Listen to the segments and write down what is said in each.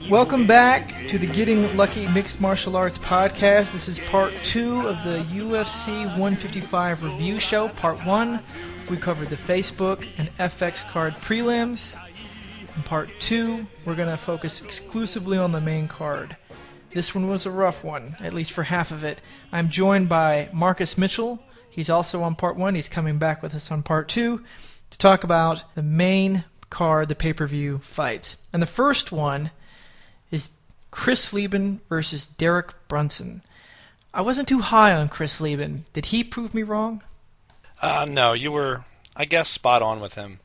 Welcome back to the Getting Lucky Mixed Martial Arts podcast. This is part 2 of the UFC 155 review show. Part 1, we covered the Facebook and FX card prelims. In part 2, we're going to focus exclusively on the main card. This one was a rough one, at least for half of it. I'm joined by Marcus Mitchell. He's also on part 1. He's coming back with us on part 2 to talk about the main card, the pay-per-view fights. And the first one is Chris Leben versus Derek Brunson. I wasn't too high on Chris Leben. Did he prove me wrong? No, you were, I guess, spot on with him.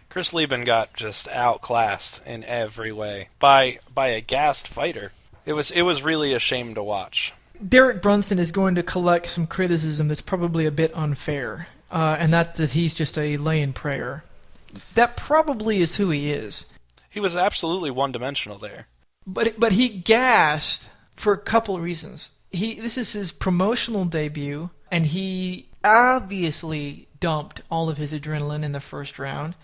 Chris Leben got just outclassed in every way by a gassed fighter. It was really a shame to watch. Derek Brunson is going to collect some criticism that's probably a bit unfair, and that's that he's just a lay-in-prayer. That probably is who he is. He was absolutely one-dimensional there. But he gassed for a couple of reasons. This is his promotional debut, and he obviously dumped all of his adrenaline in the first round.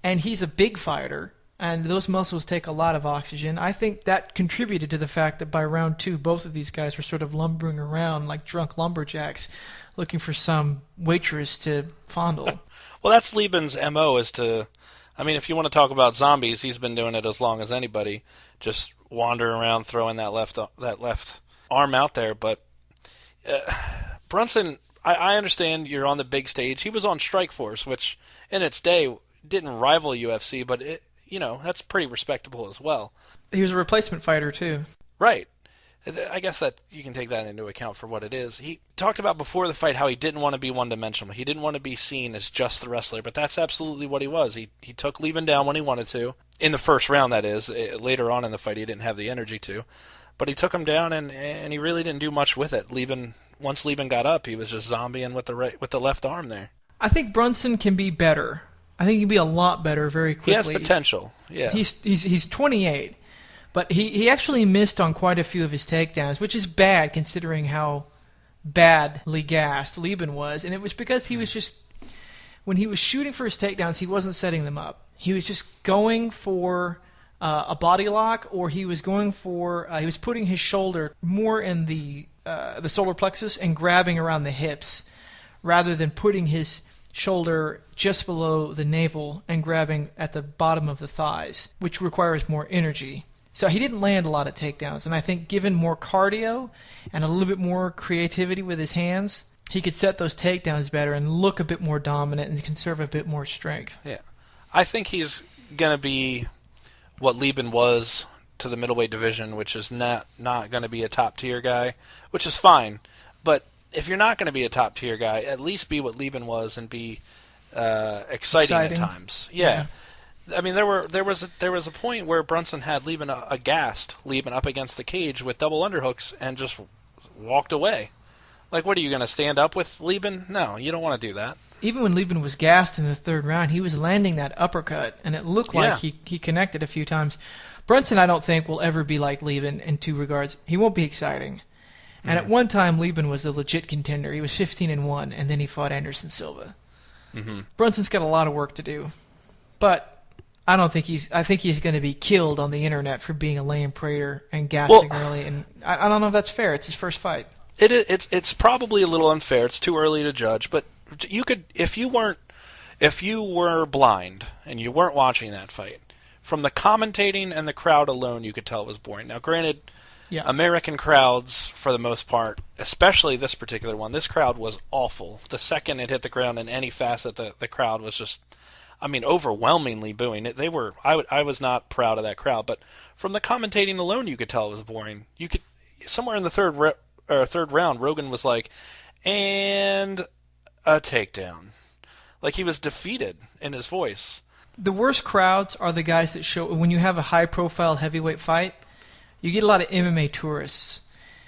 And he's a big fighter, and those muscles take a lot of oxygen. I think that contributed to the fact that by round 2, both of these guys were sort of lumbering around like drunk lumberjacks, looking for some waitress to fondle. Well, that's Leben's MO, is to, I mean, if you want to talk about zombies, he's been doing it as long as anybody, just wandering around throwing that left arm out there. But Brunson, I understand you're on the big stage. He was on Strikeforce, which in its day didn't rival UFC, but that's pretty respectable as well. He was a replacement fighter too. Right. I guess that you can take that into account for what it is. He talked about before the fight how he didn't want to be one-dimensional. He didn't want to be seen as just the wrestler, but that's absolutely what he was. He took Leben down when he wanted to. In the first round, that is. Later on in the fight, he didn't have the energy to. But he took him down, and he really didn't do much with it. Once Leben got up, he was just zombieing with the left arm there. I think Brunson can be better. I think he can be a lot better very quickly. He has potential, yeah. He's 28. But he actually missed on quite a few of his takedowns, which is bad considering how badly gassed Leben was. And it was because he was just, when he was shooting for his takedowns, he wasn't setting them up. He was just going for a body lock, or he was going for, he was putting his shoulder more in the solar plexus and grabbing around the hips, rather than putting his shoulder just below the navel and grabbing at the bottom of the thighs, which requires more energy. So he didn't land a lot of takedowns, and I think given more cardio and a little bit more creativity with his hands, he could set those takedowns better and look a bit more dominant and conserve a bit more strength. Yeah. I think he's going to be what Leben was to the middleweight division, which is not going to be a top-tier guy, which is fine. But if you're not going to be a top-tier guy, at least be what Leben was and be exciting at times. Yeah. I mean, there was a point where Brunson had Leben aghast, Leben up against the cage with double underhooks and just walked away. Like, what, are you going to stand up with Leben? No, you don't want to do that. Even when Leben was gassed in the third round, he was landing that uppercut, and it looked like he connected a few times. Brunson, I don't think, will ever be like Leben in two regards. He won't be exciting. And at one time, Leben was a legit contender. He was 15-1, and then he fought Anderson Silva. Mm-hmm. Brunson's got a lot of work to do. But I think he's going to be killed on the internet for being a lame prater and gassing early, and I don't know if that's fair. It's his first fight. It's probably a little unfair. It's too early to judge, but you could, if you were blind and you weren't watching that fight, from the commentating and the crowd alone, you could tell it was boring. Now, granted, American crowds, for the most part, especially this particular one, this crowd was awful. The second it hit the ground in any facet, the crowd was just, I mean, overwhelmingly booing it. I was not proud of that crowd, but from the commentating alone, you could tell it was boring. You could, somewhere in the third round, Rogan was like, and a takedown. Like, he was defeated in his voice. The worst crowds are the guys that show, when you have a high-profile heavyweight fight, you get a lot of MMA tourists.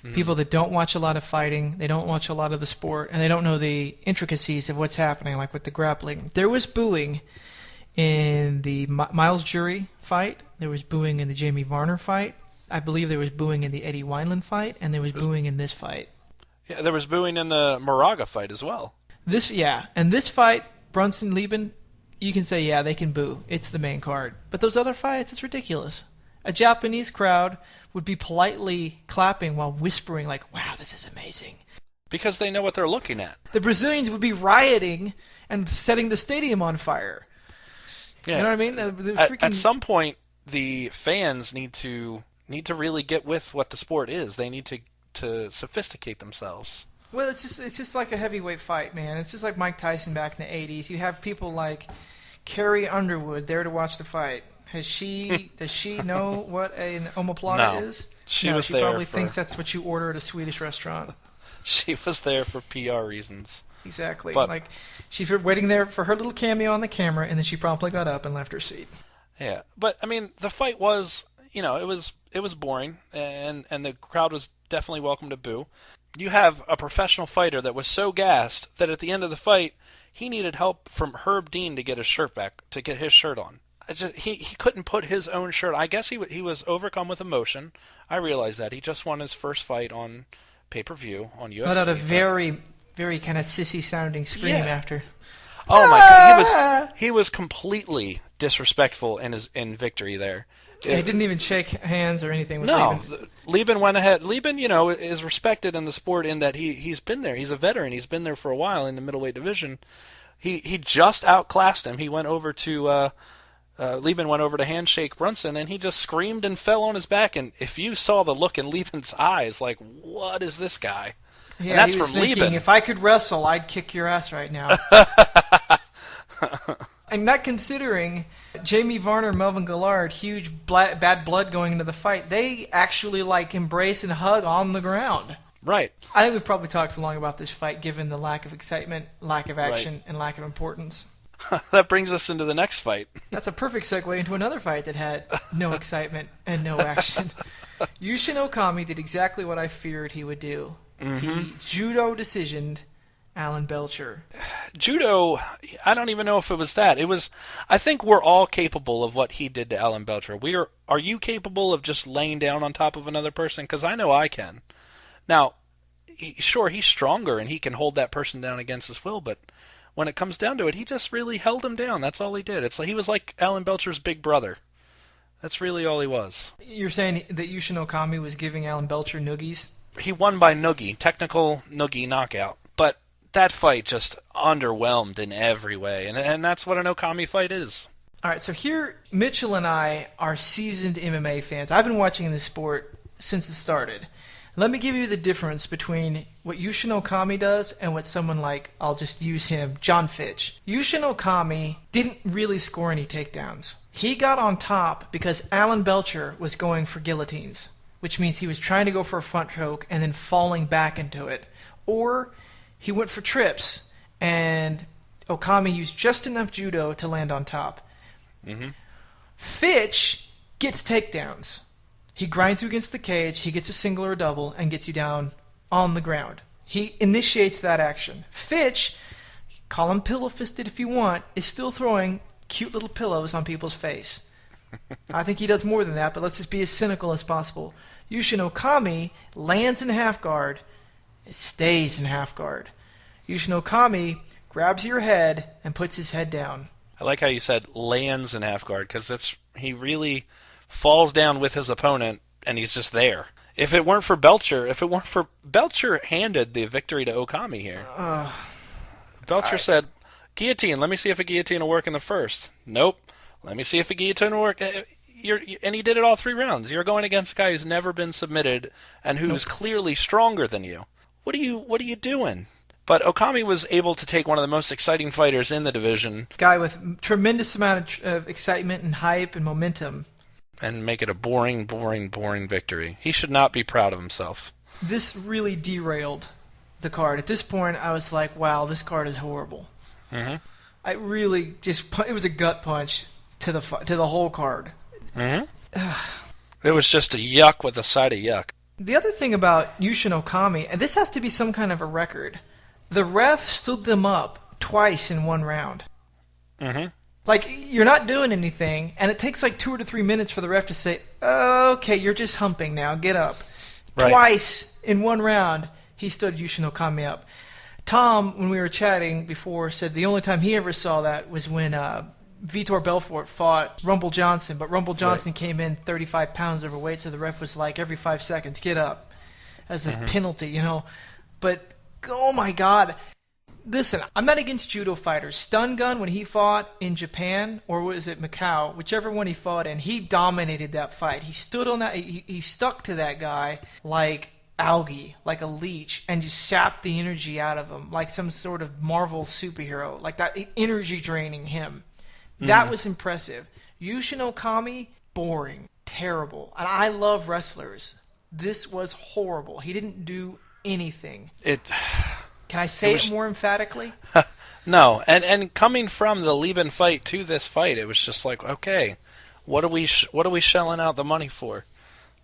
Mm-hmm. People that don't watch a lot of fighting, they don't watch a lot of the sport, and they don't know the intricacies of what's happening, like with the grappling. There was booing in the Miles Jury fight. There was booing in the Jamie Varner fight. I believe there was booing in the Eddie Wineland fight, and there was booing in this fight. Yeah, there was booing in the Moraga fight as well. And this fight, Brunson, Leben, you can say, yeah, they can boo. It's the main card. But those other fights, it's ridiculous. a Japanese crowd would be politely clapping while whispering like, wow, this is amazing. Because they know what they're looking at. The Brazilians would be rioting and setting the stadium on fire. Yeah. You know what I mean? At some point, the fans need to really get with what the sport is. They need to sophisticate themselves. Well, it's just like a heavyweight fight, man. It's just like Mike Tyson back in the 80s. You have people like Carrie Underwood there to watch the fight. Does she know what an omoplata is? She probably thinks that's what you order at a Swedish restaurant. She was there for PR reasons. Exactly. But, like, she's waiting there for her little cameo on the camera, and then she promptly got up and left her seat. Yeah, but I mean, the fight was, it was boring, and the crowd was definitely welcome to boo. You have a professional fighter that was so gassed that at the end of the fight, he needed help from Herb Dean to get his shirt back, to get his shirt on. He couldn't put his own shirt. I guess he was overcome with emotion. I realize that. He just won his first fight on pay-per-view on UFC. Let out a very, very kind of sissy-sounding scream after. Oh my God, he was completely disrespectful in victory there. Yeah, he didn't even shake hands or anything with Lieben went ahead. Lieben, is respected in the sport in that he's been there. He's a veteran. He's been there for a while in the middleweight division. He just outclassed him. He went over to Lieben went over to handshake Brunson, and he just screamed and fell on his back. And if you saw the look in Lieben's eyes, like, what is this guy? Yeah, and that's he was from thinking, Lieben. If I could wrestle, I'd kick your ass right now. And not considering Jamie Varner, Melvin Gillard, huge bad blood going into the fight, they actually embrace and hug on the ground. Right. I think we probably talked too long about this fight, given the lack of excitement, lack of action, and lack of importance. That brings us into the next fight. That's a perfect segue into another fight that had no excitement and no action. Yushin Okami did exactly what I feared he would do. Mm-hmm. He judo decisioned Alan Belcher. Judo, I don't even know if it was that. I think we're all capable of what he did to Alan Belcher. Are you capable of just laying down on top of another person? Because I know I can. Now, sure, he's stronger and he can hold that person down against his will, but when it comes down to it, he just really held him down. That's all he did. He was like Alan Belcher's big brother. That's really all he was. You're saying that Yushin Okami was giving Alan Belcher noogies? He won by noogie, technical noogie knockout. But that fight just underwhelmed in every way, and that's what an Okami fight is. All right, so here, Mitchell and I are seasoned MMA fans. I've been watching this sport since it started. Let me give you the difference between what Yushin Okami does and what someone like, I'll just use him, John Fitch. Yushin Okami didn't really score any takedowns. He got on top because Alan Belcher was going for guillotines, which means he was trying to go for a front choke and then falling back into it. Or he went for trips, and Okami used just enough judo to land on top. Mm-hmm. Fitch gets takedowns. He grinds you against the cage, he gets a single or a double, and gets you down on the ground. He initiates that action. Fitch, call him pillow-fisted if you want, is still throwing cute little pillows on people's face. I think he does more than that, but let's just be as cynical as possible. Yushin Okami lands in half guard, it stays in half guard. Yushin Okami grabs your head and puts his head down. I like how you said lands in half guard, because he really falls down with his opponent, and he's just there. If it weren't for Belcher, Belcher handed the victory to Okami here. Belcher said, guillotine, let me see if a guillotine will work in the first. Nope. Let me see if a guillotine will work. And he did it all 3 rounds. You're going against a guy who's never been submitted and who's clearly stronger than you. What are you doing? But Okami was able to take one of the most exciting fighters in the division. Guy with tremendous amount of excitement and hype and momentum. And make it a boring, boring, boring victory. He should not be proud of himself. This really derailed the card. At this point, I was like, wow, this card is horrible. Mm-hmm. I really it was a gut punch to the whole card. Mm-hmm. It was just a yuck with a side of yuck. The other thing about Yushin Okami, and this has to be some kind of a record, the ref stood them up twice in 1 round. Mm-hmm. Like, you're not doing anything, and it takes like 2 or 3 minutes for the ref to say, okay, you're just humping now, get up. Right. Twice in 1 round, he stood Yushin Okami up. Tom, when we were chatting before, said the only time he ever saw that was when Vitor Belfort fought Rumble Johnson, but Rumble Johnson came in 35 pounds overweight, so the ref was like, every 5 seconds, get up as a penalty, you know. But, oh my God. Listen, I'm not against judo fighters. Stun Gun, when he fought in Japan, or was it Macau, whichever one he fought in, he dominated that fight. He stood on that, he stuck to that guy like algae, like a leech, and just sapped the energy out of him, like some sort of Marvel superhero, like that energy draining him. That was impressive. Yushin Okami, boring, terrible. And I love wrestlers. This was horrible. He didn't do anything. Can I say it more emphatically? No, and coming from the Lieben fight to this fight, it was just like, okay, what are we shelling out the money for?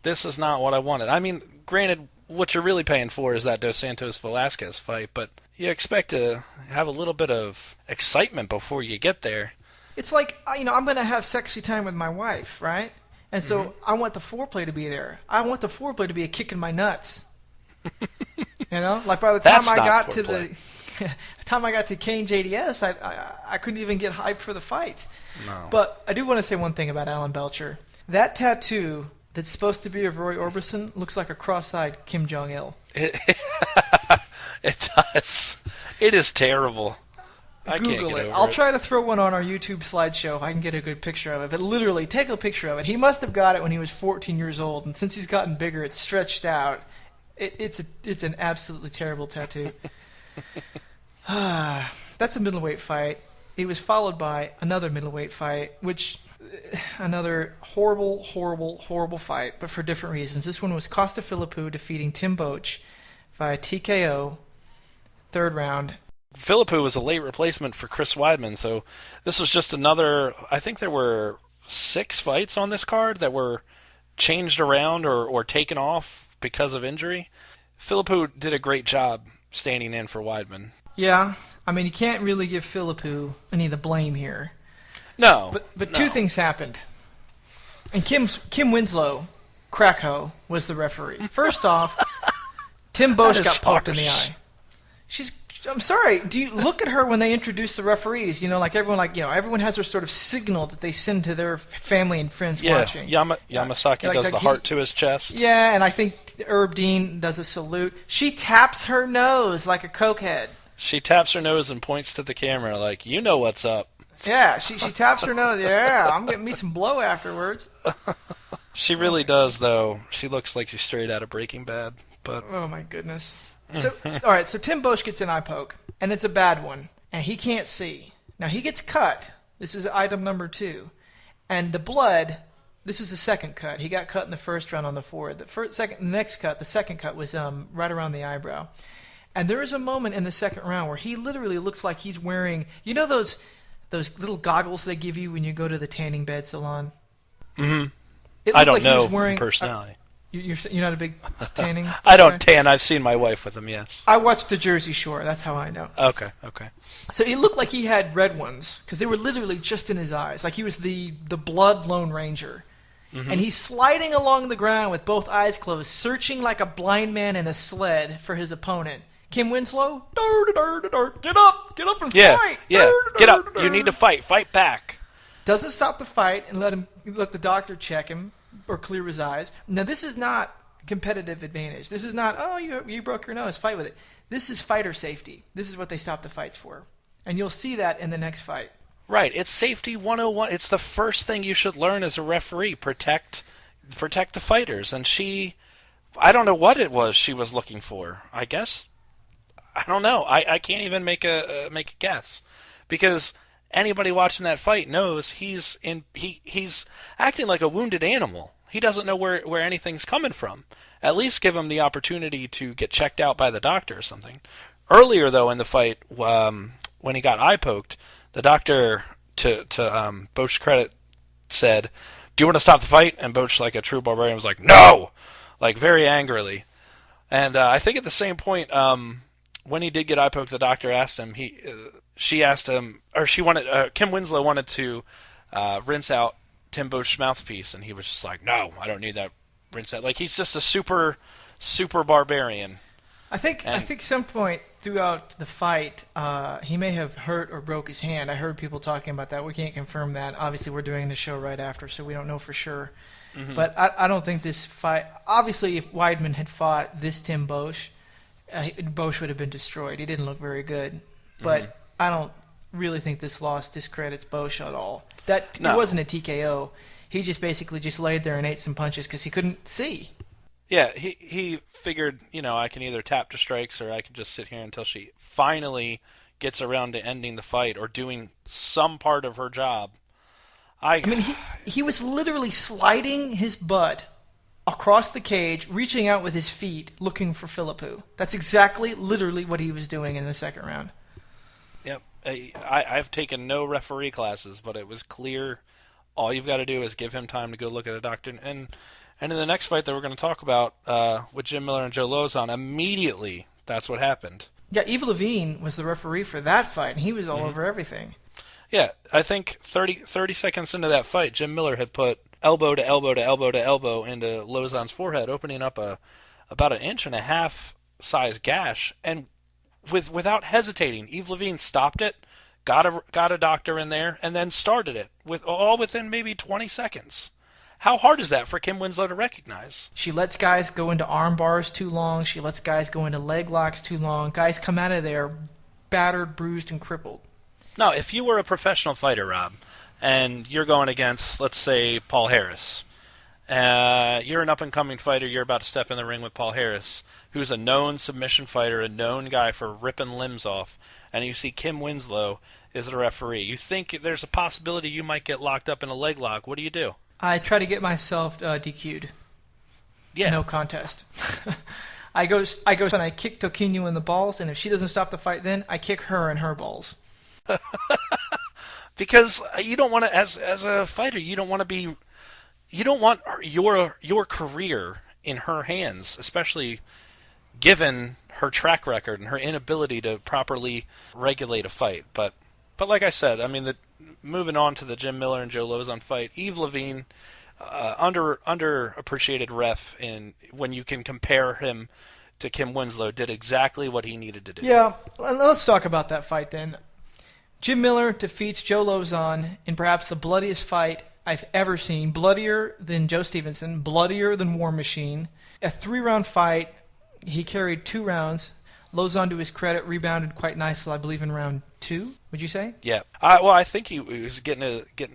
This is not what I wanted. I mean, granted, what you're really paying for is that Dos Santos Velasquez fight, but you expect to have a little bit of excitement before you get there. It's like, I'm going to have sexy time with my wife, right? And so I want the foreplay to be there. I want the foreplay to be a kick in my nuts. Like by the time I got to the time I got to Kane JDS, I couldn't even get hyped for the fight. No. But I do want to say one thing about Alan Belcher. That tattoo that's supposed to be of Roy Orbison looks like a cross-eyed Kim Jong-il. It does. It is terrible. I Google can't get it. over I'll try to throw one on our YouTube slideshow if I can get a good picture of it. But literally, take a picture of it. He must have got it when he was 14 years old, and since he's gotten bigger, it's stretched out. It's an absolutely terrible tattoo. That's a middleweight fight. It was followed by another middleweight fight, another horrible, horrible, horrible fight, but for different reasons. This one was Costa Philippou defeating Tim Boetsch via TKO, third round. Philippou was a late replacement for Chris Weidman, so this was just another. I think there were 6 fights on this card that were changed around or taken off because of injury. Philippou did a great job standing in for Weidman. Yeah, I mean, you can't really give Philippou any of the blame here. No. But two things happened. And Kim Winslow, Krakow, was the referee. First off, Tim Boetsch got poked in the eye. I'm sorry. Do you look at her when they introduce the referees? Everyone has their sort of signal that they send to their family and friends watching. Yamasaki does the heart to his chest. Yeah, and I think Herb Dean does a salute. She taps her nose like a cokehead. She taps her nose and points to the camera like, you know what's up. Yeah, she taps her nose. Yeah, I'm getting me some blow afterwards. She really does, though. She looks like she's straight out of Breaking Bad. But oh my goodness. So all right, so Tim Boetsch gets an eye poke, and it's a bad one, and he can't see. Now he gets cut. This is item number 2, and the blood. This is the second cut. He got cut in the first round on the forehead. The second cut was right around the eyebrow. And there is a moment in the second round where he literally looks like he's wearing, those little goggles they give you when you go to the tanning bed salon. Mm-hmm. I don't know personality. You're not a big tanning? I don't tan. I've seen my wife with them, yes. I watched the Jersey Shore. That's how I know. Okay. So it looked like he had red ones because they were literally just in his eyes. Like he was the blood Lone Ranger. Mm-hmm. And he's sliding along the ground with both eyes closed, searching like a blind man in a sled for his opponent. Kim Winslow, get up and fight. Yeah, get up. You need to fight back. Doesn't stop the fight and let the doctor check him or clear his eyes. Now this is not competitive advantage. This is not, you broke your nose, fight with it. This is fighter safety. This is what they stop the fights for. And you'll see that in the next fight. Right, it's safety 101. It's the first thing you should learn as a referee. Protect the fighters. And I don't know what it was she was looking for. I guess, I don't know. I can't even make a guess, because anybody watching that fight knows he's acting like a wounded animal. He doesn't know where anything's coming from. At least give him the opportunity to get checked out by the doctor or something. Earlier, though, in the fight, when he got eye poked, the doctor, to Boetsch's credit, said, "Do you want to stop the fight?" And Boetsch, like a true barbarian, was like, "No!" Like, very angrily. And I think at the same point, when he did get eye poked, the doctor asked him, Kim Winslow wanted to rinse out Tim Boetsch's mouthpiece, and he was just like, "No, I don't need that rinse out." Like, he's just a super, super barbarian. I think some point throughout the fight, he may have hurt or broke his hand. I heard people talking about that. We can't confirm that. Obviously, we're doing the show right after, so we don't know for sure. Mm-hmm. But I don't think this fight. Obviously, if Weidman had fought this Tim Bosch, Bosch would have been destroyed. He didn't look very good. But I don't really think this loss discredits Bosch at all. It wasn't a TKO. He just basically just laid there and ate some punches because he couldn't see. Yeah, he figured, I can either tap to strikes or I can just sit here until she finally gets around to ending the fight or doing some part of her job. I mean, he was literally sliding his butt across the cage, reaching out with his feet, looking for Philippou. That's literally what he was doing in the second round. Yep. I've taken no referee classes, but it was clear all you've got to do is give him time to go look at a doctor. And in the next fight that we're going to talk about with Jim Miller and Joe Lozon, immediately that's what happened. Yeah, Yves Levine was the referee for that fight, and he was all over everything. Yeah, I think 30 seconds into that fight, Jim Miller had put elbow to elbow to elbow to elbow into Lozon's forehead, opening up about 1.5 inch size gash, and without hesitating, Yves Levine stopped it, got a doctor in there, and then started it within maybe 20 seconds. How hard is that for Kim Winslow to recognize? She lets guys go into arm bars too long. She lets guys go into leg locks too long. Guys come out of there battered, bruised, and crippled. Now, if you were a professional fighter, Rob, and you're going against, let's say, Paul Harris, you're an up-and-coming fighter, you're about to step in the ring with Paul Harris, who's a known submission fighter, a known guy for ripping limbs off, and you see Kim Winslow is the referee. You think there's a possibility you might get locked up in a leg lock. What do you do? I try to get myself DQ'd. Yeah. No contest. I go and I kick Toquinho in the balls, and if she doesn't stop the fight then, I kick her in her balls. Because you don't want to, as a fighter, you don't want your career in her hands, especially given her track record and her inability to properly regulate a fight. But like I said, I mean, moving on to the Jim Miller and Joe Lozon fight, Yves Levine, underappreciated ref, when you can compare him to Kim Winslow, did exactly what he needed to do. Yeah, let's talk about that fight then. Jim Miller defeats Joe Lozon in perhaps the bloodiest fight I've ever seen. Bloodier than Joe Stevenson, bloodier than War Machine. A 3-round fight. He carried 2 rounds. Lozon, to his credit, rebounded quite nicely, I believe, in round 2, would you say? Yeah. I think he was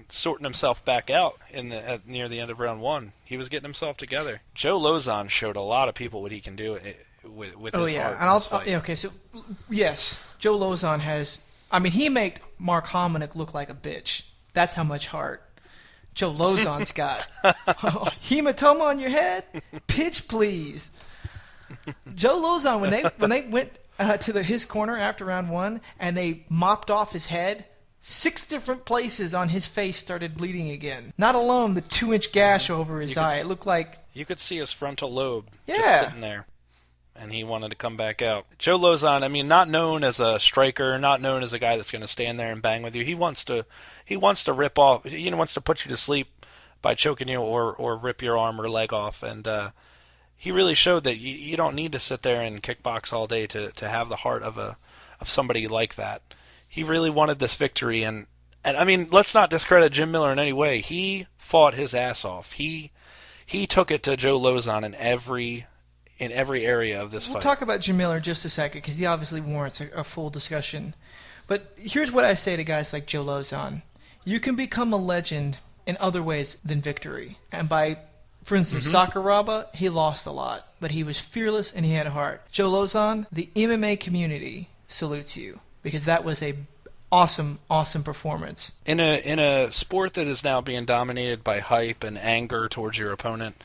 sorting himself back out near the end of round 1. He was getting himself together. Joe Lozon showed a lot of people what he can do with his heart. Okay, so yes, Joe Lozon has. I mean, he made Mark Hominick look like a bitch. That's how much heart Joe Lozon's got. Hematoma on your head? Pitch, please. Joe Lozon, when they went to his corner after round 1 and they mopped off his head, 6 different places on his face started bleeding again. Not alone the 2-inch gash over his eye. It looked like you could see his frontal lobe just sitting there. And he wanted to come back out. Joe Lozon, I mean, not known as a striker, not known as a guy that's going to stand there and bang with you. He wants to rip off, wants to put you to sleep by choking you or rip your arm or leg off. And he really showed that you don't need to sit there and kickbox all day to have the heart of somebody like that. He really wanted this victory, and I mean, let's not discredit Jim Miller in any way. He fought his ass off. He took it to Joe Lozon in every area of this fight. We'll talk about Jim Miller in just a second because he obviously warrants a full discussion. But here's what I say to guys like Joe Lozon. You can become a legend in other ways than victory. And for instance, Sakuraba, he lost a lot, but he was fearless and he had a heart. Joe Lozon, the MMA community salutes you because that was a awesome performance. In a sport that is now being dominated by hype and anger towards your opponent,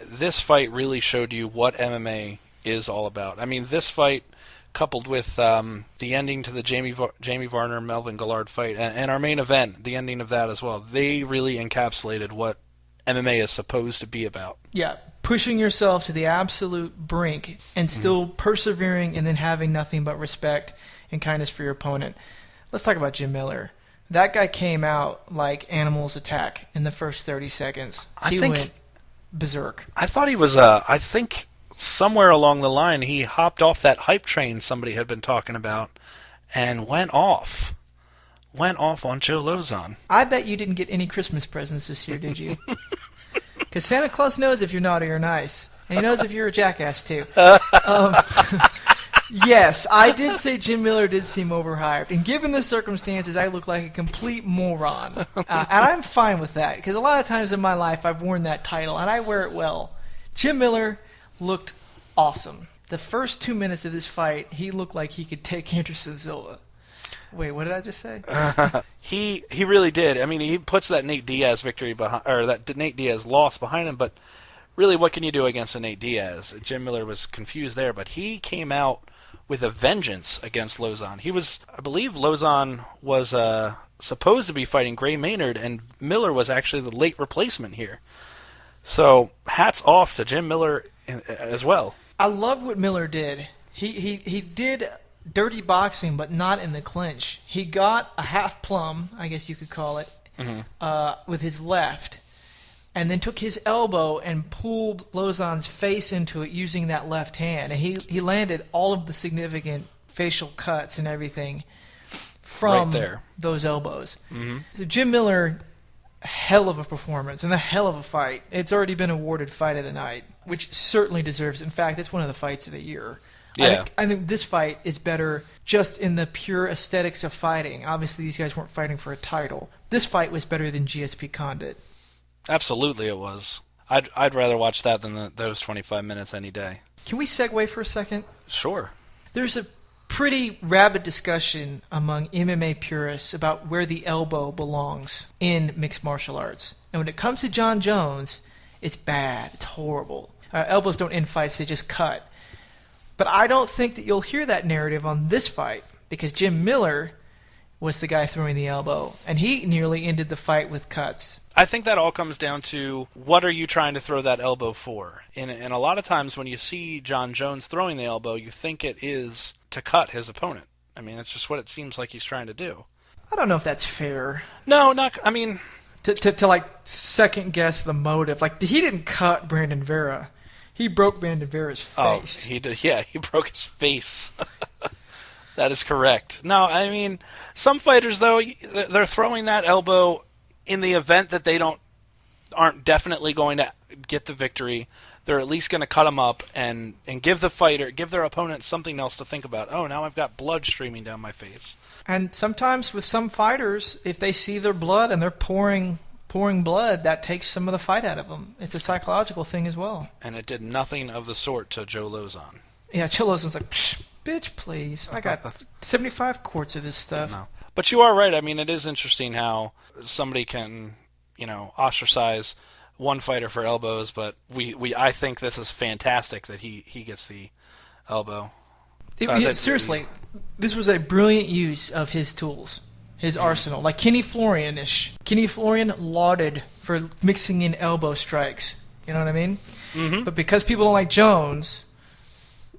this fight really showed you what MMA is all about. I mean, this fight, coupled with the ending to the Jamie Varner-Melvin Gillard fight, and our main event, the ending of that as well, they really encapsulated what MMA is supposed to be about. Yeah, pushing yourself to the absolute brink and still persevering and then having nothing but respect and kindness for your opponent. Let's talk about Jim Miller. That guy came out like animals attack in the first 30 seconds. He went berserk. I thought he was I think somewhere along the line, he hopped off that hype train somebody had been talking about and went off. Went off on Joe Lauzon. I bet you didn't get any Christmas presents this year, did you? Because Santa Claus knows if you're naughty or nice. And he knows if you're a jackass, too. Yes, I did say Jim Miller did seem overhyped. And given the circumstances, I look like a complete moron. And I'm fine with that. Because a lot of times in my life, I've worn that title, and I wear it well. Jim Miller looked awesome. The first 2 minutes of this fight, he looked like he could take Anderson Silva. Wait, what did I just say? He really did. I mean, he puts that Nate Diaz victory behind, or that Nate Diaz loss behind him. But really, what can you do against a Nate Diaz? Jim Miller was confused there, but he came out with a vengeance against Lauzon. I believe Lauzon was supposed to be fighting Gray Maynard, and Miller was actually the late replacement here. So hats off to Jim Miller as well. I loved what Miller did. He did dirty boxing, but not in the clinch. He got a half plum, I guess you could call it, with his left, and then took his elbow and pulled Lauzon's face into it using that left hand. And he landed all of the significant facial cuts and everything from those elbows. Mm-hmm. So Jim Miller, hell of a performance and a hell of a fight. It's already been awarded Fight of the Night, which certainly deserves. In fact, it's one of the fights of the year. Yeah. I think this fight is better just in the pure aesthetics of fighting. Obviously, these guys weren't fighting for a title. This fight was better than GSP Condit. Absolutely, it was. I'd rather watch that than those 25 minutes any day. Can we segue for a second? Sure. There's a pretty rabid discussion among MMA purists about where the elbow belongs in mixed martial arts. And when it comes to John Jones, it's bad. It's horrible. Elbows don't end fights, they just cut. But I don't think that you'll hear that narrative on this fight, because Jim Miller was the guy throwing the elbow, and he nearly ended the fight with cuts. I think that all comes down to what are you trying to throw that elbow for? And a lot of times when you see John Jones throwing the elbow, you think it is to cut his opponent. I mean, it's just what it seems like he's trying to do. I don't know if that's fair. No, not. I mean, to like second guess the motive. Like, he didn't cut Brandon Vera. He broke Brandon Vera's face. Oh, he did. Yeah, he broke his face. That is correct. No, I mean, some fighters though, they're throwing that elbow in the event that they aren't definitely going to get the victory. They're at least going to cut them up and give their opponent something else to think about. Oh, now I've got blood streaming down my face. And sometimes with some fighters, if they see their blood and they're pouring blood, that takes some of the fight out of them. It's a psychological thing as well. And it did nothing of the sort to Joe Lauzon. Yeah, Joe Lauzon's like, bitch, please. I got 75 quarts of this stuff. No. But you are right. I mean, it is interesting how somebody can, ostracize one fighter for elbows, but I think this is fantastic that he gets the elbow. Seriously, this was a brilliant use of his tools, his arsenal. Like Kenny Florian-ish. Kenny Florian lauded for mixing in elbow strikes. You know what I mean? Mm-hmm. But because people don't like Jones,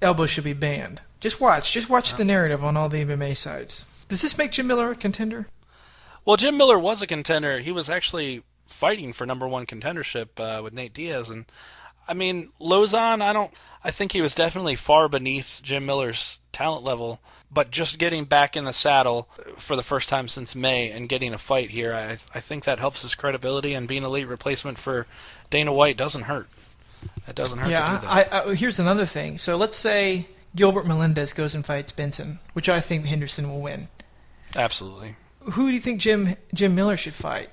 elbows should be banned. Just watch the narrative on all the MMA sites. Does this make Jim Miller a contender? Well, Jim Miller was a contender. He was actually fighting for number one contendership with Nate Diaz. And, I mean, Lauzon, I think he was definitely far beneath Jim Miller's talent level. But just getting back in the saddle for the first time since May and getting a fight here, I think that helps his credibility. And being a late replacement for Dana White doesn't hurt. It doesn't hurt to do that. Here's another thing. So let's say Gilbert Melendez goes and fights Benson, which I think Henderson will win. Absolutely. Who do you think Jim Miller should fight?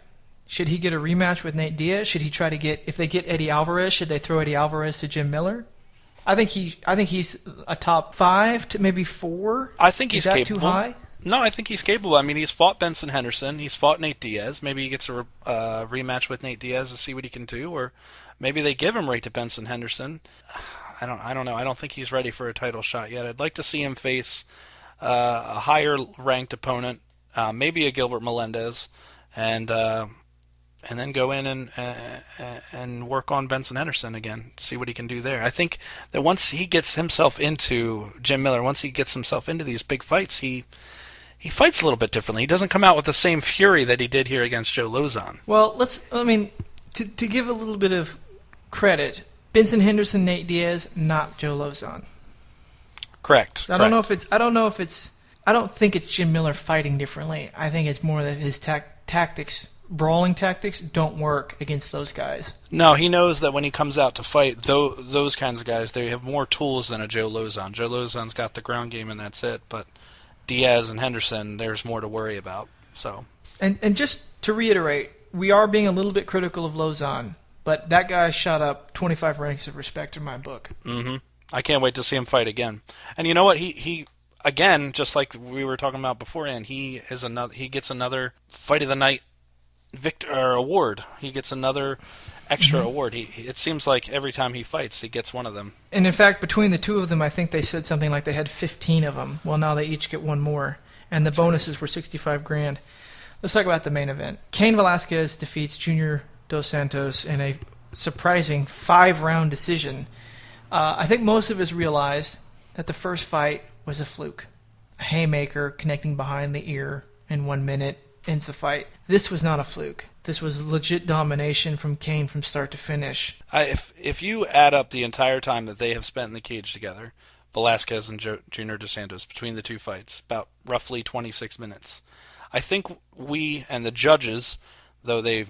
Should he get a rematch with Nate Diaz? Should he try to get, if they get Eddie Alvarez, should they throw Eddie Alvarez to Jim Miller? I think he's a top 5 to maybe 4. I think he's capable. Is that too high? No, I think he's capable. I mean, he's fought Benson Henderson. He's fought Nate Diaz. Maybe he gets a rematch with Nate Diaz to see what he can do, or maybe they give him right to Benson Henderson. I don't know. I don't think he's ready for a title shot yet. I'd like to see him face a higher ranked opponent, maybe a Gilbert Melendez, and then go in and work on Benson Henderson again, see what he can do there. I think that once he gets himself into Jim Miller, once he gets himself into these big fights, he fights a little bit differently. He doesn't come out with the same fury that he did here against Joe Lauzon. Well, to give a little bit of credit Benson Henderson, Nate Diaz, not Joe Lozon. Correct. So I don't think it's Jim Miller fighting differently. I think it's more that his tactics, brawling tactics, don't work against those guys. No, he knows that when he comes out to fight those kinds of guys, they have more tools than a Joe Lozon. Joe Lozon's got the ground game and that's it. But Diaz and Henderson, there's more to worry about. So. And just to reiterate, we are being a little bit critical of Lozon, but that guy shot up 25 ranks of respect in my book. Mm-hmm. I can't wait to see him fight again. And you know what? He again, just like we were talking about beforehand, he gets another Fight of the Night award. He gets another extra award. It seems like every time he fights, he gets one of them. And in fact, between the two of them, I think they said something like they had 15 of them. Well, now they each get one more, and the bonuses were $65,000. Let's talk about the main event. Cain Velasquez defeats Junior Dos Santos in a surprising 5-round decision. I think most of us realized that the first fight was a fluke. A haymaker connecting behind the ear in 1 minute ends the fight. This was not a fluke. This was legit domination from Cain from start to finish. If you add up the entire time that they have spent in the cage together, Velasquez and Junior Dos Santos, between the two fights, about roughly 26 minutes, I think we and the judges, though they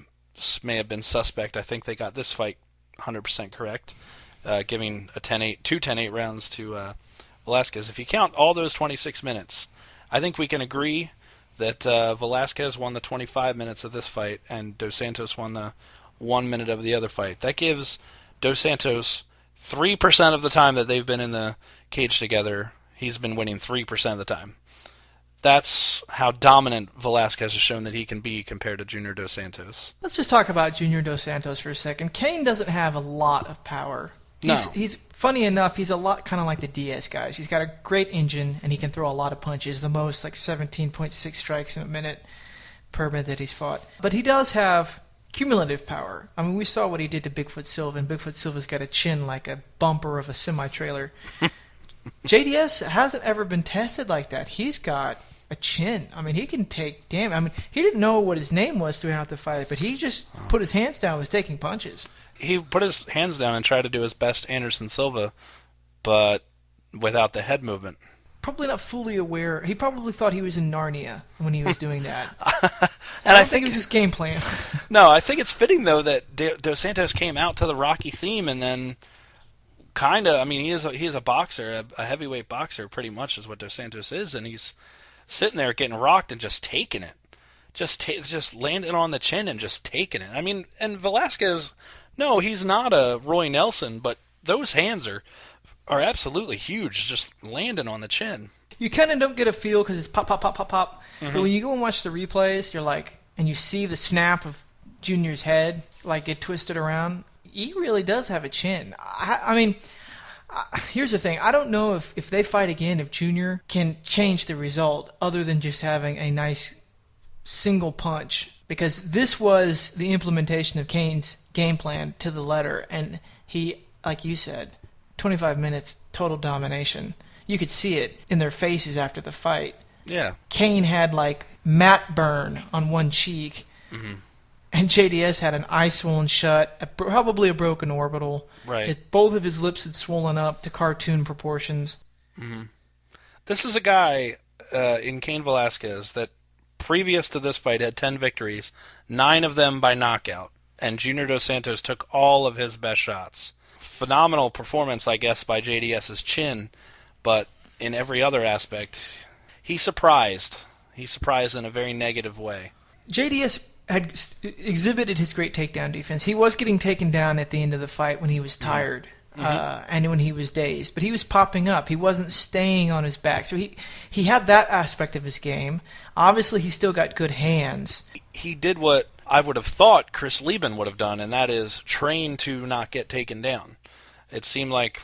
may have been suspect, I think they got this fight 100% correct, giving two 10-8 rounds to Velasquez. If you count all those 26 minutes, I think we can agree that Velasquez won the 25 minutes of this fight and Dos Santos won the 1 minute of the other fight. That gives Dos Santos 3% of the time that they've been in the cage together. He's been winning 3% of the time. That's how dominant Velasquez has shown that he can be compared to Junior Dos Santos. Let's just talk about Junior Dos Santos for a second. Cain doesn't have a lot of power. He's funny enough, he's a lot kind of like the Diaz guys. He's got a great engine, and he can throw a lot of punches, the most like 17.6 strikes in a minute per minute that he's fought. But he does have cumulative power. I mean, we saw what he did to Bigfoot Silva, and Bigfoot Silva's got a chin like a bumper of a semi-trailer. JDS hasn't ever been tested like that. He's got a chin. I mean, he can take damage. I mean, he didn't know what his name was throughout the fight, but he just put his hands down and was taking punches. He put his hands down and tried to do his best Anderson Silva, but without the head movement. Probably not fully aware. He probably thought he was in Narnia when he was doing that. And I think it was his game plan. No, I think it's fitting, though, that Dos Santos came out to the Rocky theme and then kind of, I mean, he is a boxer, a heavyweight boxer, pretty much is what Dos Santos is, and he's sitting there getting rocked and just taking it. Just landing on the chin and just taking it. I mean, and Velasquez, no, he's not a Roy Nelson, but those hands are absolutely huge, just landing on the chin. You kind of don't get a feel because it's pop, pop, pop, pop, pop. Mm-hmm. But when you go and watch the replays, you're like, and you see the snap of Junior's head, like get twisted around, he really does have a chin. I mean, here's the thing. I don't know if they fight again, if Junior can change the result other than just having a nice single punch, because this was the implementation of Cain's game plan to the letter, and he, like you said, 25 minutes total domination. You could see it in their faces after the fight. Yeah. Cain had like matte burn on one cheek, and JDS had an eye swollen shut, probably a broken orbital. Right. Both of his lips had swollen up to cartoon proportions. Mm-hmm. This is a guy in Cain Velasquez that previous to this fight had 10 victories, 9 of them by knockout, and Junior Dos Santos took all of his best shots. Phenomenal performance, I guess, by JDS's chin, but in every other aspect, he surprised. He surprised in a very negative way. JDS had exhibited his great takedown defense. He was getting taken down at the end of the fight when he was tired and when he was dazed, but he was popping up. He wasn't staying on his back. So he had that aspect of his game. Obviously, he still got good hands. He did what I would have thought Chris Lieben would have done, and that is train to not get taken down. It seemed like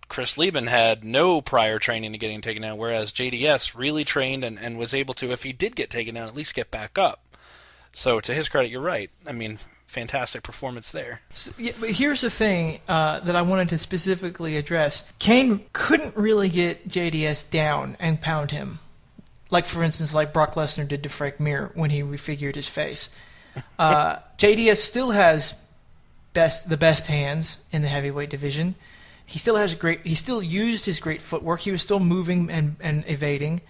Chris Lieben had no prior training to getting taken down, whereas JDS really trained and was able to, if he did get taken down, at least get back up. So to his credit, you're right. I mean, fantastic performance there. So, yeah, but here's the thing that I wanted to specifically address. Cain couldn't really get JDS down and pound him. Like, for instance, like Brock Lesnar did to Frank Mir when he refigured his face. JDS still has the best hands in the heavyweight division. He still used his great footwork. He was still moving and evading.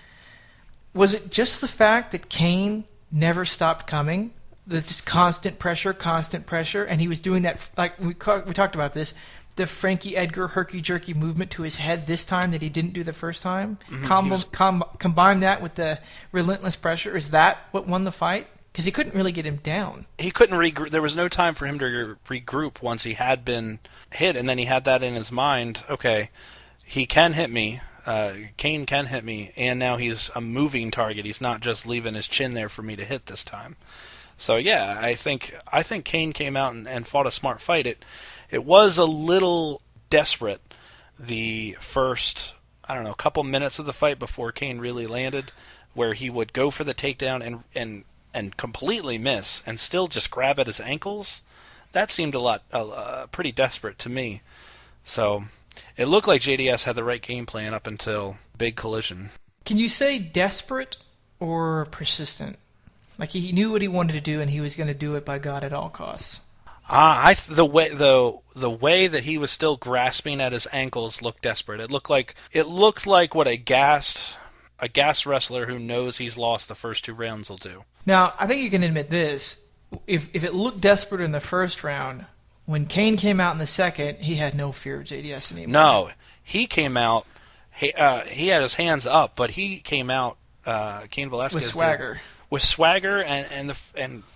Was it just the fact that Kane never stopped coming? There's just constant pressure, and he was doing that, like we talked about this, the Frankie Edgar herky-jerky movement to his head this time that he didn't do the first time? Combine that with the relentless pressure. Is that what won the fight? Because he couldn't really get him down. He couldn't regroup. There was no time for him to regroup once he had been hit, and then he had that in his mind. Okay, he can hit me. Kane can hit me, and now he's a moving target. He's not just leaving his chin there for me to hit this time. So yeah, I think Kane came out and fought a smart fight. It was a little desperate the first, I don't know, couple minutes of the fight before Kane really landed, where he would go for the takedown and completely miss and still just grab at his ankles. That seemed pretty desperate to me. So it looked like JDS had the right game plan up until big collision. Can you say desperate or persistent? Like he knew what he wanted to do and he was going to do it by God at all costs. The way that he was still grasping at his ankles looked desperate. It looked like what a gassed wrestler who knows he's lost the first 2 rounds will do. Now, I think you can admit this. If it looked desperate in the first round, when Kane came out in the second, he had no fear of JDS anymore. No, he came out. He had his hands up, but he came out. Cain Velasquez with swagger. With swagger and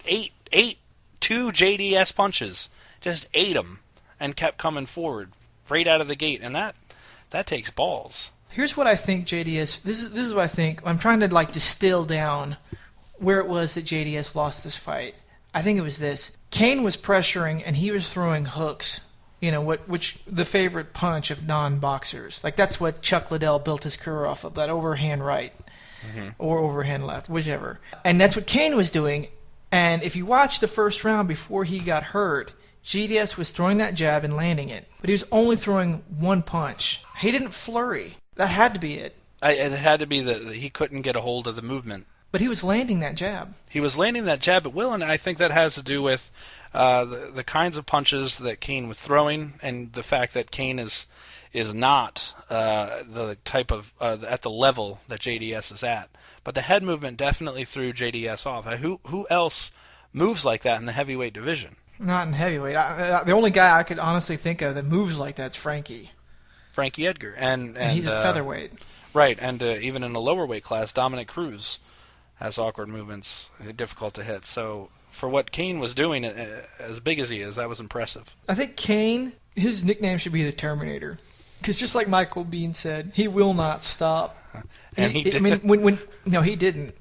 ate 2 JDS punches, just ate them, and kept coming forward right out of the gate, and that takes balls. Here's what I think JDS. This is what I think. I'm trying to distill down where it was that JDS lost this fight. I think it was this. Kane was pressuring and he was throwing hooks. Which the favorite punch of non-boxers. Like that's what Chuck Liddell built his career off of, that overhand right or overhand left, whichever. And that's what Kane was doing. And if you watch the first round before he got hurt, JDS was throwing that jab and landing it. But he was only throwing 1 punch. He didn't flurry. That had to be it. It had to be that he couldn't get a hold of the movement. But he was landing that jab. He was landing that jab at will, and I think that has to do with the kinds of punches that Kane was throwing, and the fact that Kane is not the type of at the level that JDS is at. But the head movement definitely threw JDS off. Who else moves like that in the heavyweight division? Not in heavyweight. The only guy I could honestly think of that moves like that's Frankie Edgar, and he's a featherweight. Right, and even in a lower weight class, Dominic Cruz has awkward movements, difficult to hit. So for what Kane was doing, as big as he is, that was impressive. I think Kane, his nickname should be the Terminator, because just like Michael Biehn said, he will not stop. And he did. I mean, no, he didn't.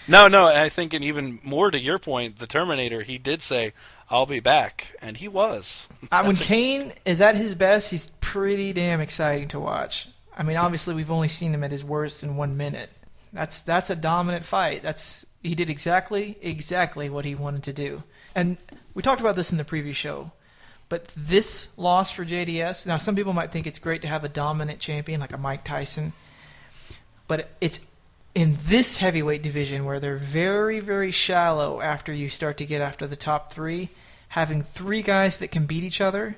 No, I think, and even more to your point, the Terminator, he did say, "I'll be back," and he was. When Kane is at his best, he's pretty damn exciting to watch. I mean, obviously, we've only seen him at his worst in 1 minute. That's a dominant fight. He did exactly what he wanted to do. And we talked about this in the previous show. But this loss for JDS, now some people might think it's great to have a dominant champion like a Mike Tyson. But it's in this heavyweight division where they're very, very shallow after you start to get after the top 3. Having 3 guys that can beat each other,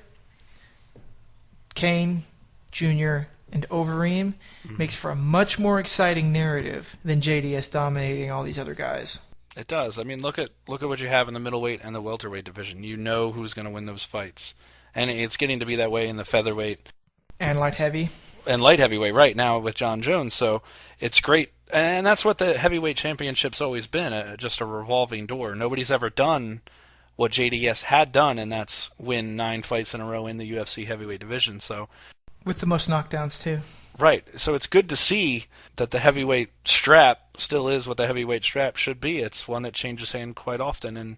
Kane, Jr., and Overeem, makes for a much more exciting narrative than JDS dominating all these other guys. It does. I mean, look at what you have in the middleweight and the welterweight division. You know who's going to win those fights, and it's getting to be that way in the featherweight and light heavy right now with John Jones. So it's great, and that's what the heavyweight championship's always been, just a revolving door. Nobody's ever done what JDS had done, and that's win 9 fights in a row in the UFC heavyweight division. So. With the most knockdowns, too. Right. So it's good to see that the heavyweight strap still is what the heavyweight strap should be. It's one that changes hand quite often, and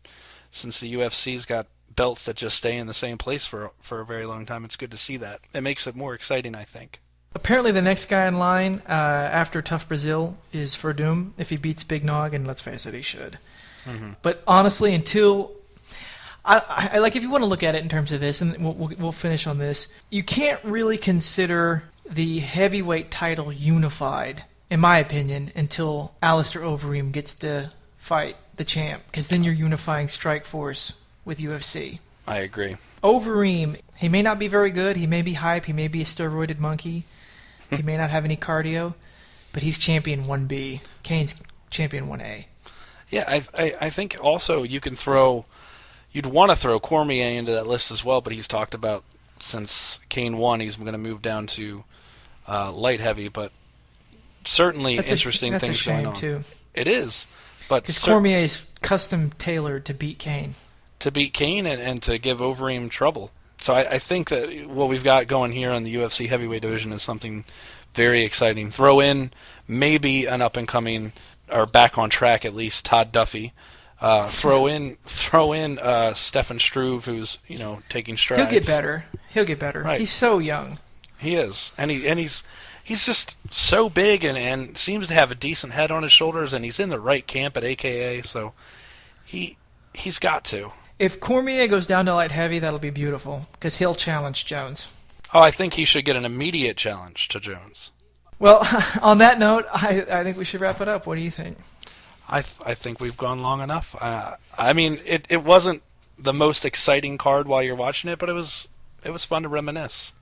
since the UFC's got belts that just stay in the same place for a very long time, it's good to see that. It makes it more exciting, I think. Apparently the next guy in line after Tough Brazil is Verdum, if he beats Big Nog, and let's face it, he should. Mm-hmm. But honestly, until... I like if you want to look at it in terms of this, and we'll finish on this. You can't really consider the heavyweight title unified, in my opinion, until Alistair Overeem gets to fight the champ, because then you're unifying Strikeforce with UFC. I agree. Overeem, he may not be very good. He may be hype. He may be a steroided monkey. He may not have any cardio, but he's champion 1B. Kane's champion 1A. Yeah, I think also you'd want to throw Cormier into that list as well, but he's talked about since Kane won, he's going to move down to light heavy, but certainly interesting things going on. That's a shame, too. It is. Because Cormier is custom tailored to beat Kane. To beat Kane and to give Overeem trouble. So I think that what we've got going here on the UFC heavyweight division is something very exciting. Throw in maybe an up-and-coming, or back on track at least, Todd Duffy. Throw in Stefan Struve, who's taking strides. He'll get better. Right. He's so young. He is, and he's just so big and seems to have a decent head on his shoulders, and he's in the right camp at AKA. So he's got to. If Cormier goes down to light heavy, that'll be beautiful, because he'll challenge Jones. Oh, I think he should get an immediate challenge to Jones. Well, on that note, I think we should wrap it up. What do you think? I think we've gone long enough. I mean, it wasn't the most exciting card while you're watching it, but it was fun to reminisce.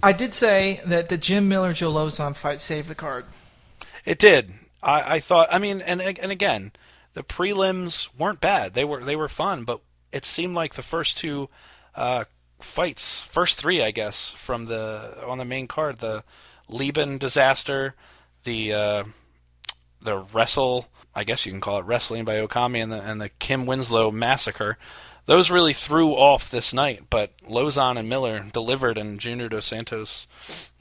I did say that the Jim Miller-Joe Lozon fight saved the card. It did. I thought. I mean, and again, the prelims weren't bad. They were fun, but it seemed like the first two fights, first three, I guess, on the main card, the Lieben disaster, the wrestle, I guess you can call it wrestling by Okami, and the Kim Winslow massacre, those really threw off this night. But Lozon and Miller delivered, and Junior Dos Santos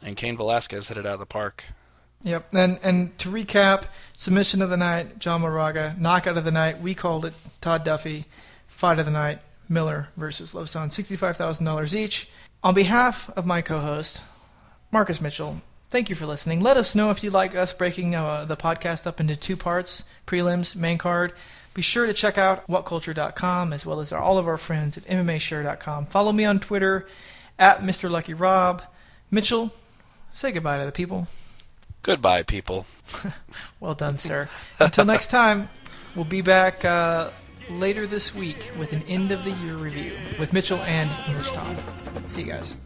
and Cain Velasquez hit it out of the park. Yep, and to recap, submission of the night, John Moraga. Knockout of the night, we called it Todd Duffy. Fight of the night, Miller versus Lozon, $65,000 each. On behalf of my co-host, Marcus Mitchell, thank you for listening. Let us know if you like us breaking the podcast up into two parts, prelims, main card. Be sure to check out whatculture.com as well as all of our friends at MMAshare.com. Follow me on Twitter at Mr. Lucky Rob. Mitchell, say goodbye to the people. Goodbye, people. Well done, sir. Until next time, we'll be back later this week with an end-of-the-year review with Mitchell and English Tom. See you guys.